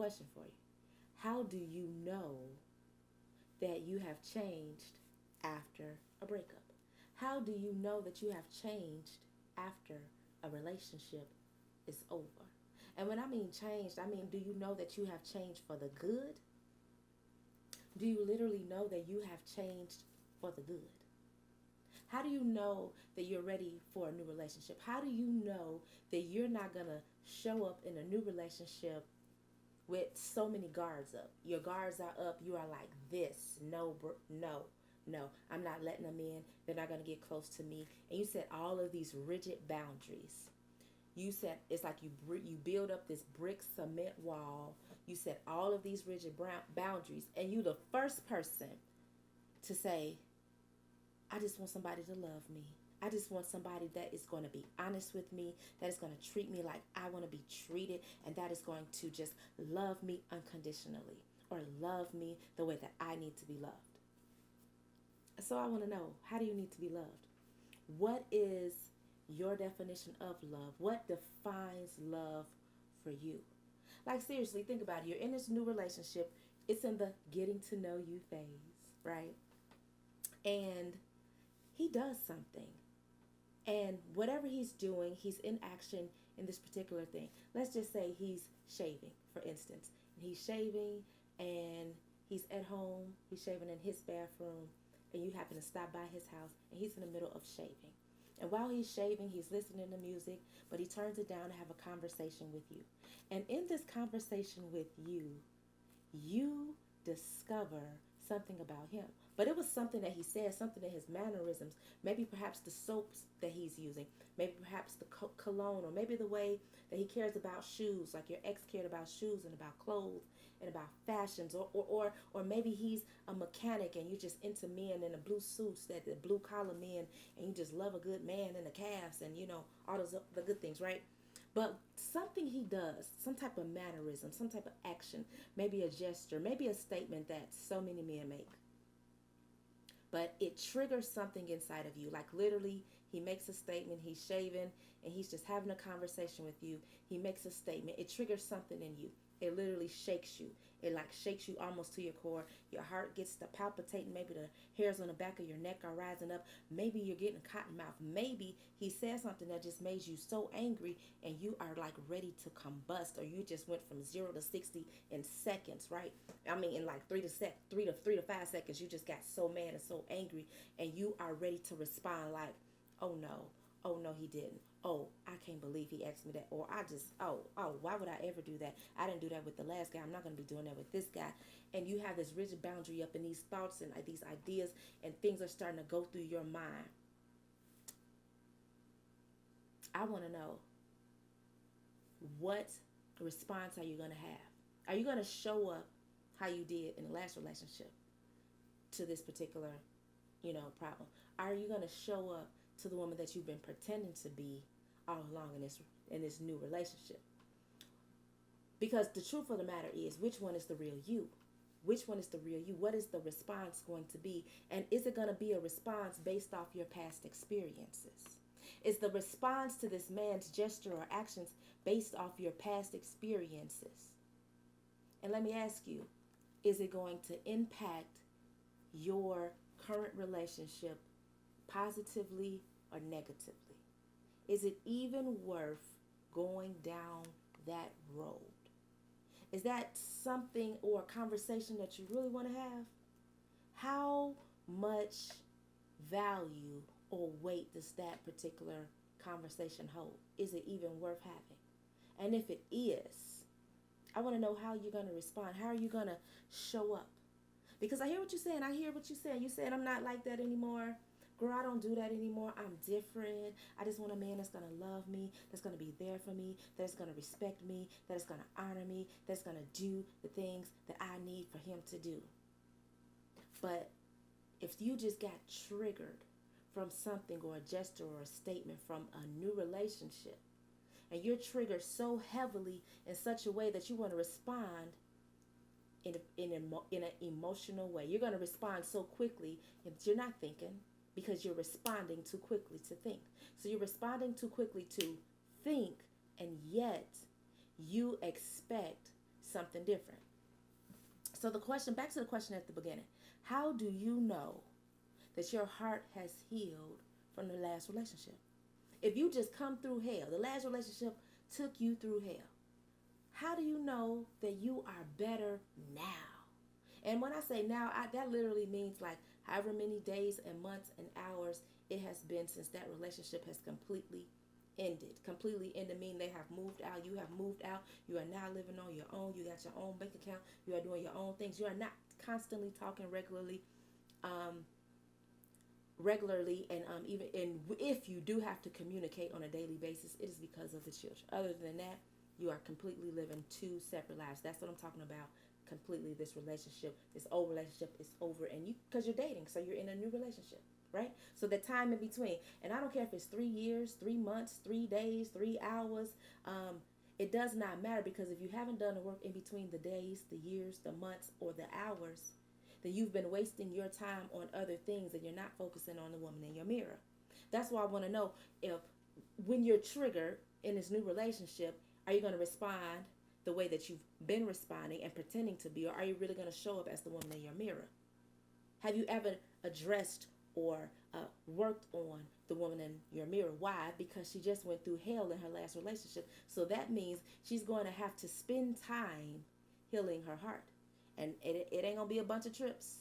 question for you. How do you know that you have changed after a breakup? How do you know that you have changed after a relationship is over? And when I mean changed, I mean, do you know that you have changed for the good? Do you literally know that you have changed for the good? How do you know that you're ready for a new relationship? How do you know that you're not going to show up in a new relationship with so many guards up? Your guards are up. You are like this. No, no, no. I'm not letting them in. They're not going to get close to me. And you set all of these rigid boundaries. You said it's like you build up this brick cement wall. You set all of these rigid boundaries, and you the first person to say, I just want somebody to love me. I just want somebody that is going to be honest with me, that is going to treat me like I want to be treated, and that is going to just love me unconditionally or love me the way that I need to be loved. So I want to know, how do you need to be loved? What is your definition of love? What defines love for you? Like, seriously, think about it. You're in this new relationship. It's in the getting to know you phase, right? And he does something. And whatever he's doing, he's in action in this particular thing. Let's just say he's shaving, for instance. He's shaving and he's at home. He's shaving in his bathroom. And you happen to stop by his house and he's in the middle of shaving. And while he's shaving, he's listening to music, but he turns it down to have a conversation with you. And in this conversation with you, you discover something about him. But it was something that he said, something in his mannerisms, maybe perhaps the soaps that he's using, maybe perhaps the cologne, or maybe the way that he cares about shoes, like your ex cared about shoes and about clothes and about fashions, or maybe he's a mechanic and you're just into men in the blue suits, that the blue collar men, and you just love a good man in the calves and all those the good things, right? But something he does, some type of mannerism, some type of action, maybe a gesture, maybe a statement that so many men make. But it triggers something inside of you. Like, literally, he makes a statement, he's shaving, and he's just having a conversation with you. He makes a statement. It triggers something in you. It literally shakes you. It like shakes you almost to your core. Your heart gets to palpitating. Maybe the hairs on the back of your neck are rising up. Maybe you're getting cotton mouth. Maybe he said something that just made you so angry and you are like ready to combust, or you just went from 0 to 60 in seconds, right? I mean, in like 3 to 5 seconds, you just got so mad and so angry, and you are ready to respond like, oh no, oh no, he didn't. Oh, I can't believe he asked me that. Or I just, why would I ever do that? I didn't do that with the last guy. I'm not going to be doing that with this guy. And you have this rigid boundary up in these thoughts and these ideas, and things are starting to go through your mind. I want to know, what response are you going to have? Are you going to show up how you did in the last relationship to this particular, problem? Are you going to show up to the woman that you've been pretending to be all along in this new relationship? Because the truth of the matter is, which one is the real you? Which one is the real you? What is the response going to be? And is it going to be a response based off your past experiences? Is the response to this man's gesture or actions based off your past experiences? And let me ask you, is it going to impact your current relationship positively or negatively? Is it even worth going down that road? Is that something or a conversation that you really want to have? How much value or weight does that particular conversation hold? Is it even worth having? And if it is, I want to know how you're going to respond. How are you going to show up? Because I hear what you're saying. I hear what you're saying. You're saying, I'm not like that anymore. Girl, I don't do that anymore. I'm different. I just want a man that's going to love me, that's going to be there for me, that's going to respect me, that's going to honor me, that's going to do the things that I need for him to do. But if you just got triggered from something or a gesture or a statement from a new relationship, and you're triggered so heavily in such a way that you want to respond in an emotional way. You're going to respond so quickly that you're not thinking, because you're responding too quickly to think. So you're responding too quickly to think, and yet you expect something different. So the question, back to the question at the beginning, how do you know that your heart has healed from the last relationship? If you just come through hell, the last relationship took you through hell, how do you know that you are better now? And when I say now, that literally means like however many days and months and hours it has been since that relationship has completely ended. Completely ended meaning they have moved out. You have moved out. You are now living on your own. You got your own bank account. You are doing your own things. You are not constantly talking regularly. And even if you do have to communicate on a daily basis, it is because of the children. Other than that, you are completely living two separate lives. That's what I'm talking about. Completely, this relationship, this old relationship is over, and you, because you're dating, so you're in a new relationship, right? So the time in between, and I don't care if it's 3 years, 3 months, 3 days, 3 hours, it does not matter, because if you haven't done the work in between the days, the years, the months, or the hours, then you've been wasting your time on other things, and you're not focusing on the woman in your mirror. That's why I want to know, if when you're triggered in this new relationship, are you going to respond the way that you've been responding and pretending to be, or are you really going to show up as the woman in your mirror? Have you ever addressed or worked on the woman in your mirror? Why? Because she just went through hell in her last relationship. So that means she's going to have to spend time healing her heart. And it ain't going to be a bunch of trips.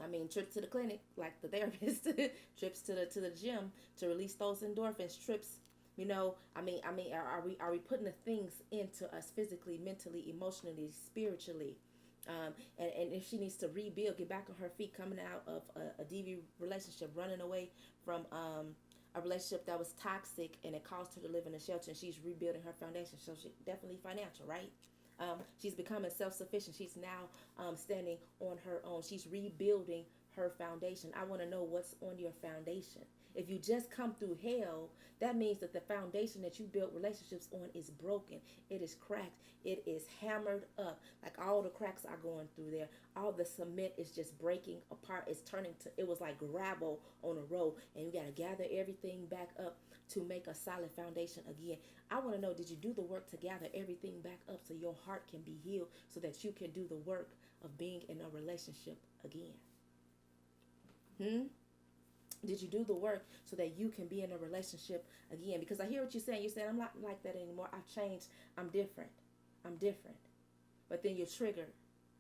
I mean, trips to the clinic, like the therapist, trips to the gym to release those endorphins, trips. Are we putting the things into us physically, mentally, emotionally, spiritually? And if she needs to rebuild, get back on her feet, coming out of a DV relationship, running away from a relationship that was toxic and it caused her to live in a shelter, and she's rebuilding her foundation. So she definitely financial, right? She's becoming self-sufficient. She's now standing on her own. She's rebuilding her foundation. I want to know what's on your foundation. If you just come through hell, that means that the foundation that you built relationships on is broken. It is cracked. It is hammered up. Like all the cracks are going through there. All the cement is just breaking apart. It's turning to, it was like gravel on a road. And you got to gather everything back up to make a solid foundation again. I want to know, did you do the work to gather everything back up so your heart can be healed, so that you can do the work of being in a relationship again? Did you do the work so that you can be in a relationship again? Because I hear what you're saying. You're saying, I'm not like that anymore. I've changed. I'm different. But then you're triggered.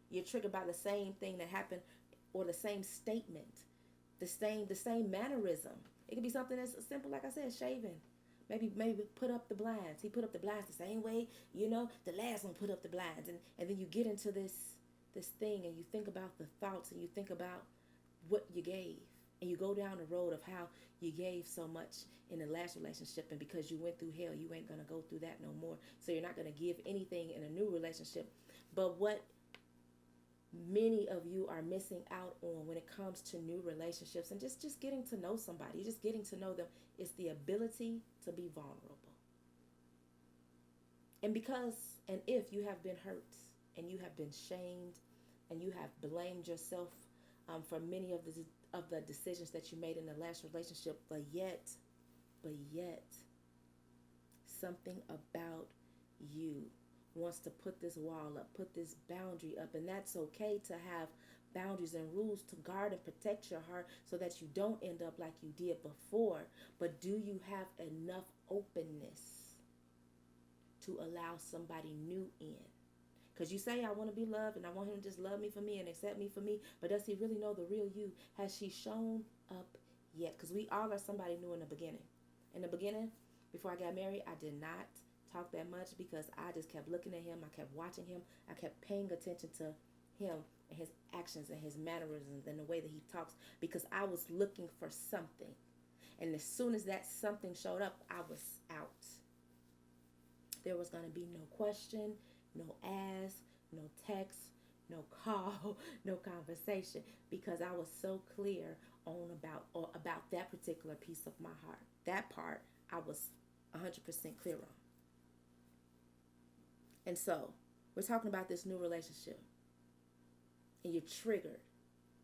You're triggered by the same thing that happened, or the same statement, the same mannerism. It could be something as simple, like I said, shaving. Maybe put up the blinds. He put up the blinds the same way, the last one put up the blinds. And then you get into this thing, and you think about the thoughts, and you think about what you gave. And you go down the road of how you gave so much in the last relationship, and because you went through hell, you ain't going to go through that no more. So you're not going to give anything in a new relationship. But what many of you are missing out on when it comes to new relationships and just getting to know somebody, just getting to know them, is the ability to be vulnerable. And if you have been hurt, and you have been shamed, and you have blamed yourself for many of the decisions that you made in the last relationship, but yet something about you wants to put this wall up, put this boundary up. And that's okay to have boundaries and rules to guard and protect your heart, so that you don't end up like you did before. But do you have enough openness to allow somebody new in? Because you say, I want to be loved, and I want him to just love me for me and accept me for me. But does he really know the real you? Has she shown up yet? Because we all are somebody new in the beginning. In the beginning, before I got married, I did not talk that much, because I just kept looking at him. I kept watching him. I kept paying attention to him and his actions and his mannerisms and the way that he talks, because I was looking for something. And as soon as that something showed up, I was out. There was going to be no question, no ask, no text, no call, no conversation, because I was so clear about that particular piece of my heart. That part I was 100% clear on. And so we're talking about this new relationship, and you're triggered.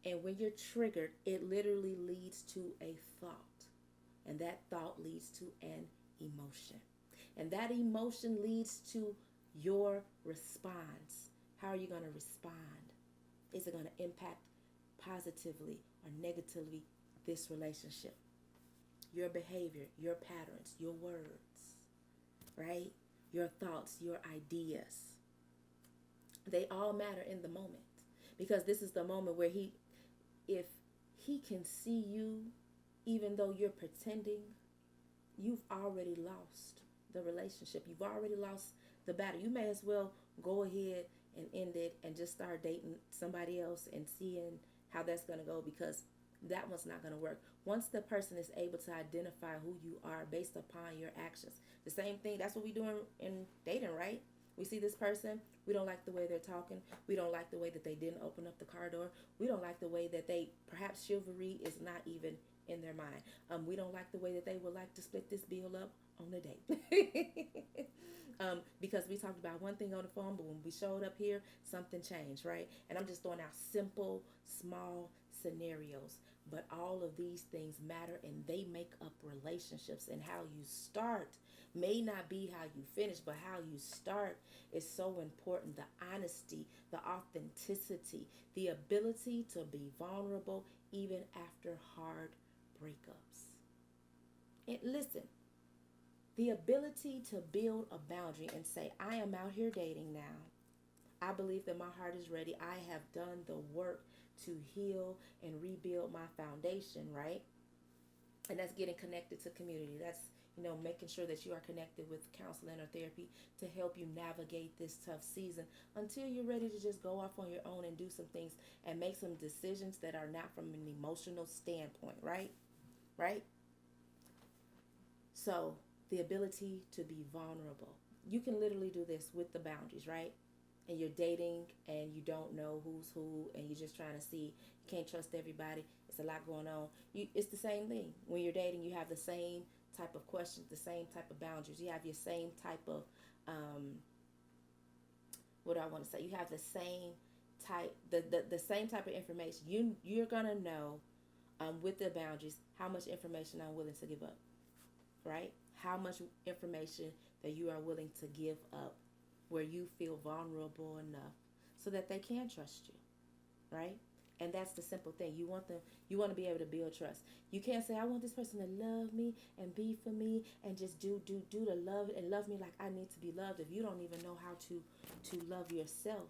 And when you're triggered, it literally leads to a thought, and that thought leads to an emotion. And that emotion leads to your response. How are you going to respond? Is it going to impact positively or negatively this relationship? Your behavior, your patterns, your words, right? Your thoughts, your ideas. They all matter in the moment, because this is the moment where if he can see you, even though you're pretending, you've already lost the relationship. You've already lost the battle. You may as well go ahead and end it and just start dating somebody else and seeing how that's going to go, because that one's not going to work. Once the person is able to identify who you are based upon your actions, the same thing, that's what we do in dating, right? We see this person, we don't like the way they're talking, we don't like the way that they didn't open up the car door, we don't like the way that perhaps chivalry is not even in their mind. We don't like the way that they would like to split this bill up on a date. Because we talked about one thing on the phone, but when we showed up here, something changed, right? And I'm just throwing out simple, small scenarios. But all of these things matter, and they make up relationships. And how you start may not be how you finish, but how you start is so important. The honesty, the authenticity, the ability to be vulnerable even after hard breakups. And listen, the ability to build a boundary and say, I am out here dating now. I believe that my heart is ready. I have done the work to heal and rebuild my foundation, right? And that's getting connected to community. That's, making sure that you are connected with counseling or therapy to help you navigate this tough season until you're ready to just go off on your own and do some things and make some decisions that are not from an emotional standpoint, right? Right? So the ability to be vulnerable. You can literally do this with the boundaries, right? And you're dating and you don't know who's who, and you're just trying to see, you can't trust everybody. It's a lot going on. It's the same thing. When you're dating, you have the same type of questions, the same type of boundaries. You have your same type of, what do I want to say? You have the same type, the same type of information. You're going to know with the boundaries how much information I'm willing to give up, right? How much information that you are willing to give up where you feel vulnerable enough so that they can trust you, right? And that's the simple thing. You want to be able to build trust. You can't say, I want this person to love me and be for me and just do the love and love me like I need to be loved, if you don't even know how to love yourself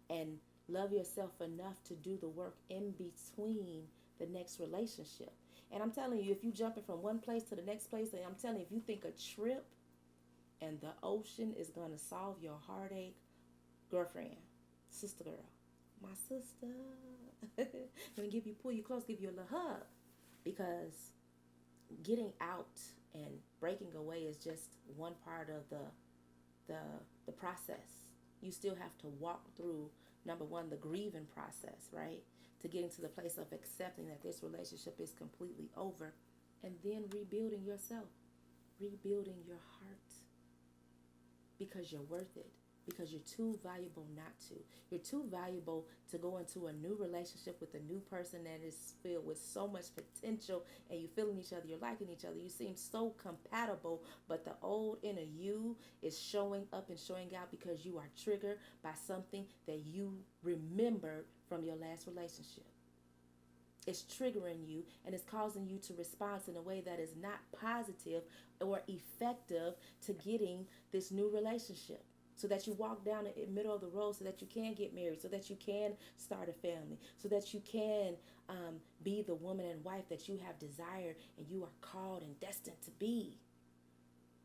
and love yourself enough to do the work in between the next relationship. And I'm telling you, if you jumping from one place to the next place, and I'm telling you, if you think a trip and the ocean is going to solve your heartache, girlfriend, sister girl, my sister, going to pull you close, give you a little hug, because getting out and breaking away is just one part of the process. You still have to walk through, number one, the grieving process, right? To get into the place of accepting that this relationship is completely over, and then rebuilding yourself, rebuilding your heart, because you're worth it, because you're too valuable not to. You're too valuable to go into a new relationship with a new person that is filled with so much potential, and you're feeling each other, you're liking each other, you seem so compatible, but the old inner you is showing up and showing out because you are triggered by something that you remembered from your last relationship. It's triggering you, and it's causing you to respond in a way that is not positive or effective to getting this new relationship. So that you walk down the middle of the road, so that you can get married, so that you can start a family, so that you can be the woman and wife that you have desired and you are called and destined to be.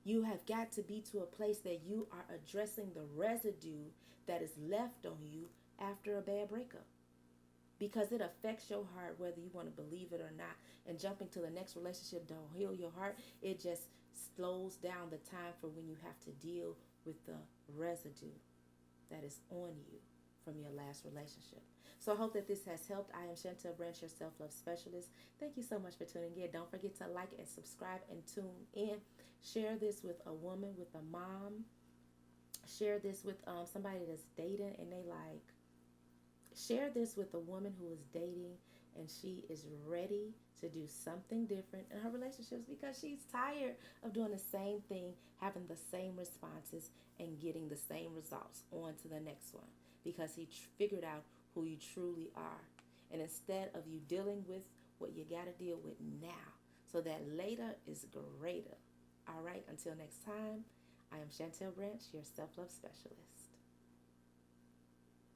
You have got to be to a place that you are addressing the residue that is left on you after a bad breakup, because it affects your heart whether you want to believe it or not. And jumping to the next relationship don't heal your heart. It just slows down the time for when you have to deal with the residue that is on you from your last relationship. So I hope that this has helped. I am Chantelle Branch, your self-love specialist. Thank you so much for tuning in. Don't forget to like and subscribe and tune in. Share this with a woman, with a mom. Share this with somebody that's dating and they like. Share this with a woman who is dating and she is ready to do something different in her relationships because she's tired of doing the same thing, having the same responses, and getting the same results. On to the next one because he figured out who you truly are. And instead of you dealing with what you got to deal with now, so that later is greater. All right, until next time, I am Chantelle Branch, your self love specialist.